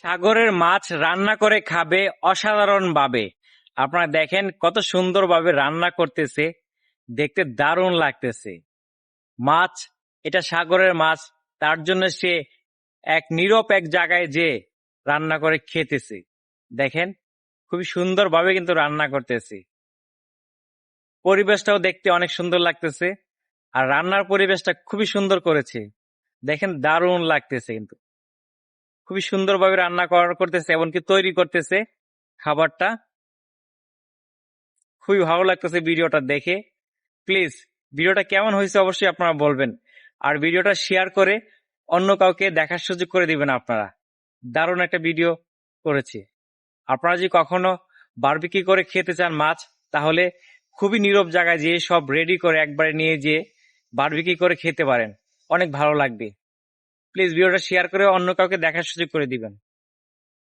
সাগরের মাছ রান্না করে খাবে অসাধারণ ভাবে। আপনারা দেখেন কত সুন্দরভাবে রান্না করতেছে, দেখতে দারুণ লাগতেছে। মাছ, এটা সাগরের মাছ, তার জন্য সে নীরব এক জায়গায় যে রান্না করে খেতেছে। দেখেন খুবই সুন্দরভাবে কিন্তু রান্না করতেছে। পরিবেশটাও দেখতে অনেক সুন্দর লাগতেছে, আর রান্নার পরিবেশটা খুবই সুন্দর করেছে। দেখেন দারুণ লাগতেছে, কিন্তু খুবই সুন্দরভাবে রান্না করতেছে, এমনকি তৈরি করতেছে খাবারটা। খুবই ভালো লাগতেছে ভিডিওটা দেখে। প্লিজ ভিডিওটা কেমন হয়েছে অবশ্যই আপনারা বলবেন, আর ভিডিওটা শেয়ার করে অন্য কাউকে দেখার সুযোগ করে দিবেন। আপনারা দারুণ একটা ভিডিও করেছে। আপনারা যদি কখনো বারবিকিউ করে খেতে চান মাছ, তাহলে খুবই নীরব জায়গায় যেয়ে সব রেডি করে একবারে নিয়ে যেয়ে বারবিকিউ করে খেতে পারেন, অনেক ভালো লাগবে। প্লিজ ভিডিওটা শেয়ার করে অন্য কাউকে দেখার সুযোগ করে দিবেন।